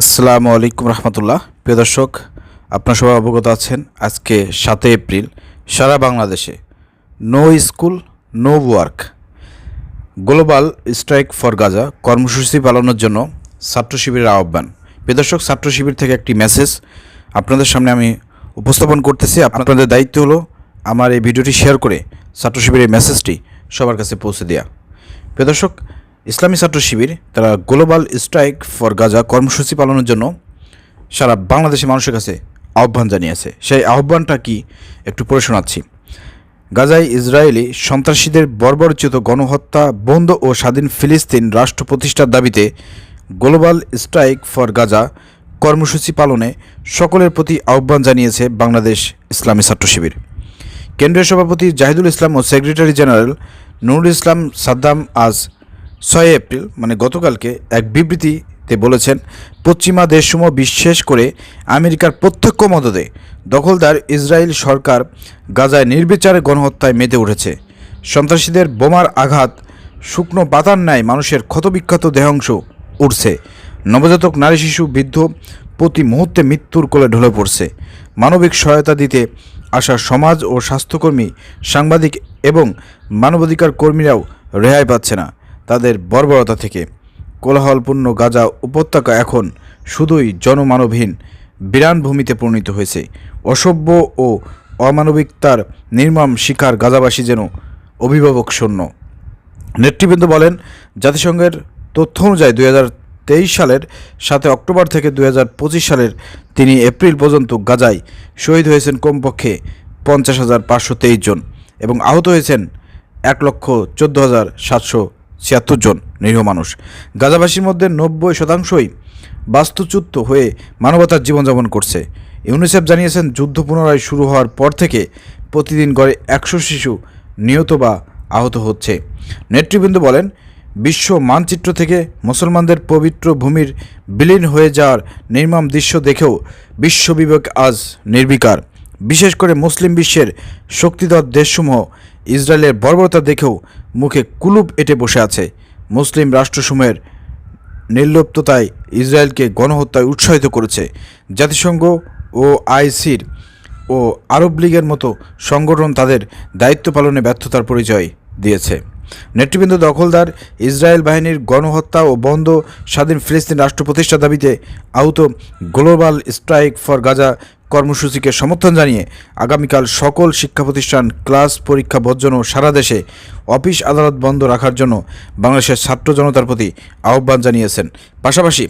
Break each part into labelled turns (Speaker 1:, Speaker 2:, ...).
Speaker 1: আসসালামু আলাইকুম রহমতুল্লাহ। প্রিয় দর্শক, আপনার সবাই অবগত আছেন আজকে 7 এপ্রিল সারা বাংলাদেশে no school no work global strike for Gaza কর্মসূচি পালনের জন্য ছাত্র শিবিরের আহ্বান। প্রিয় দর্শক, ছাত্র শিবির থেকে একটি মেসেজ আপনাদের সামনে আমি উপস্থাপন করতেছি। আপনাদের দায়িত্ব হলো আমার এই ভিডিওটি শেয়ার করে ছাত্র শিবিরের মেসেজটি সবার কাছে পৌঁছে দেওয়া। প্রিয় দর্শক, ইসলামী ছাত্র শিবির তারা গ্লোবাল স্ট্রাইক ফর গাজা কর্মসূচি পালনের জন্য সারা বাংলাদেশের মানুষের কাছে আহ্বান জানিয়েছে। সেই আহ্বানটা কি একটু পড়ে শোনাচ্ছি। গাজায় ইসরায়েলি সন্ত্রাসীদের বর্বরোচিত গণহত্যা বন্ধ ও স্বাধীন ফিলিস্তিন রাষ্ট্র প্রতিষ্ঠার দাবিতে গ্লোবাল স্ট্রাইক ফর গাজা কর্মসূচি পালনে সকলের প্রতি আহ্বান জানিয়েছে বাংলাদেশ ইসলামী ছাত্র শিবির। কেন্দ্রীয় সভাপতি জাহিদুল ইসলাম ও সেক্রেটারি জেনারেল নুরুল ইসলাম সাদ্দাম আজ 6 এপ্রিল গতকালকে এক বিবৃতিতে বলেছেন, পশ্চিমা দেশসমূহ বিশেষ করে আমেরিকার প্রত্যক্ষ মদদে দখলদার ইসরায়েল সরকার গাজায় নির্বিচারে গণহত্যায় মেতে উঠেছে। সন্ত্রাসীদের বোমার আঘাত শুকনো পাতার ন্যায় মানুষের ক্ষতবিক্ষত দেহাংশ উঠছে। নবজাতক নারী শিশু বৃদ্ধ প্রতি মুহূর্তে মৃত্যুর কোলে ঢলে পড়ছে। মানবিক সহায়তা দিতে আসা সমাজ ও স্বাস্থ্যকর্মী, সাংবাদিক এবং মানবাধিকার কর্মীরাও রেহাই পাচ্ছে না তাদের বর্বরতা থেকে। কোলাহলপূর্ণ গাজা উপত্যকা এখন শুধুই জনমানবহীন বিরান ভূমিতে পরিণত হয়েছে। অসভ্য ও অমানবিকতার নির্মম শিকার গাজাবাসী যেন অভিভাবক শূন্য। নেতৃবৃন্দ বলেন, জাতিসংঘের তথ্য অনুযায়ী 2023 সালের 7 অক্টোবর থেকে 2025 সালের 3 এপ্রিল পর্যন্ত গাজায় শহীদ হয়েছেন কমপক্ষে 50,523 জন এবং আহত হয়েছেন 1,14,776 জন নিরীহ মানুষ। গাজাবাসীর মধ্যে 90% বাস্তুচ্যুত হয়ে মানবতার জীবনযাপন করছে। ইউনিসেফ জানিয়েছেন, যুদ্ধ পুনরায় শুরু হওয়ার পর থেকে প্রতিদিন গড়ে 100 শিশু নিহত বা আহত হচ্ছে। নেতৃবৃন্দ বলেন, বিশ্ব মানচিত্র থেকে মুসলমানদের পবিত্র ভূমির বিলীন হয়ে যাওয়ার নির্মম দৃশ্য দেখেও বিশ্ববিবেক আজ নির্বিকার। বিশেষ করে মুসলিম বিশ্বের শক্তিধর দেশসমূহ ইসরায়েলের বর্বরতা দেখেও মুখে কুলুপ এঁটে বসে আছে। মুসলিম রাষ্ট্রসমূহের নির্লিপ্ততায় ইসরায়েলকে গণহত্যায় উৎসাহিত করেছে। জাতিসংঘ ও আইসির ও আরব লীগের মতো সংগঠন তাদের দায়িত্ব পালনে ব্যর্থতার পরিচয় দিয়েছে। নেতৃবৃন্দ দখলদার ইসরায়েল বাহিনীর গণহত্যা ও বন্ধ স্বাধীন ফিলিস্তিন রাষ্ট্র প্রতিষ্ঠার দাবিতে আহত গ্লোবাল স্ট্রাইক ফর গাজা কর্মসূচিকে সমর্থন জানিয়ে আগামীকাল সকল শিক্ষা প্রতিষ্ঠান, ক্লাস, পরীক্ষা বর্জন ও সারা দেশে অফিস আদালত বন্ধ রাখার জন্য বাংলাদেশের ছাত্র জনতার প্রতি আহ্বান জানিয়েছেন। পাশাপাশি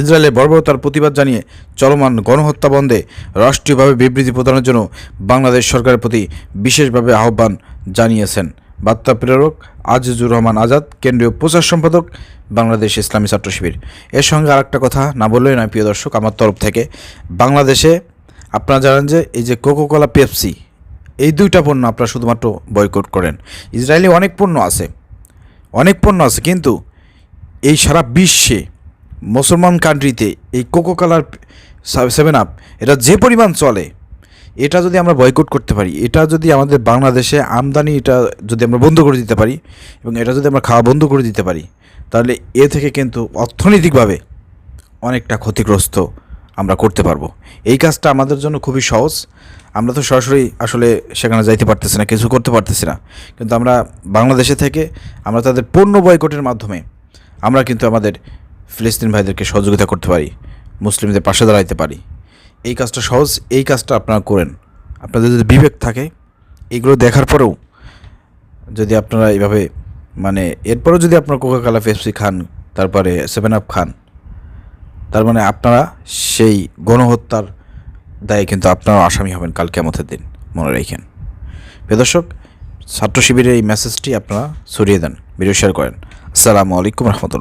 Speaker 1: ইসরায়েলের বর্বরতার প্রতিবাদ জানিয়ে চলমান গণহত্যা বন্ধে রাষ্ট্রীয়ভাবে বিবৃতি প্রদানের জন্য বাংলাদেশ সরকারের প্রতি বিশেষভাবে আহ্বান জানিয়েছেন। বার্তা প্রেরক আজিজুর রহমান আজাদ, কেন্দ্রীয় প্রচার সম্পাদক, বাংলাদেশ ইসলামী ছাত্র শিবির। এর সঙ্গে আরেকটা কথা না বললেই নয় প্রিয় দর্শক, আমার তরফ থেকে বাংলাদেশে আপনারা জানেন যে এই যে কোকোকোলা, পেপসি, এই দুইটা পণ্য আপনারা শুধুমাত্র বয়কট করেন। ইসরায়েলে অনেক পণ্য আছে, কিন্তু এই সারা বিশ্বে মুসলমান কান্ট্রিতে এই কোকোকোলার 7 আপ এটা যে পরিমাণ চলে, এটা যদি আমরা বয়কট করতে পারি, এটা যদি আমাদের বাংলাদেশে আমদানি এটা যদি আমরা বন্ধ করে দিতে পারি এবং এটা যদি আমরা খাওয়া বন্ধ করে দিতে পারি, তাহলে এ থেকে কিন্তু অর্থনৈতিকভাবে অনেকটা ক্ষতিগ্রস্ত আমরা করতে পারবো। এই কাজটা আমাদের জন্য খুবই সহজ। আমরা তো সরাসরি আসলে সেখানে যাইতে পারতেছি না, কিছু করতে পারতেছি না, কিন্তু আমরা বাংলাদেশে থেকে আমরা তাদের পণ্য বয়কটের মাধ্যমে আমরা কিন্তু আমাদের ফিলিস্তিন ভাইদেরকে সহযোগিতা করতে পারি, মুসলিমদের পাশে দাঁড়াইতে পারি। এই কাজটা সহজ, এই কাজটা আপনারা করেন। আপনাদের যদি বিবেক থাকে, এইগুলো দেখার পরেও যদি আপনারা এইভাবে এরপরেও যদি আপনারা কোকাকোলা, পেপসি খান, তারপরে 7 আপ খান, তার মানে আপনারা সেই গণহত্যার দায়ে কিন্তু আপনারা আসামি হবেন কাল কিয়ামতের দিন, মনে রাখেন। প্রিয় দর্শক, ছাত্র শিবিরের এই মেসেজটি আপনারা ছড়িয়ে দেন, ভিডিও শেয়ার করেন। আসসালামু আলাইকুম রহমতুল্লাহ।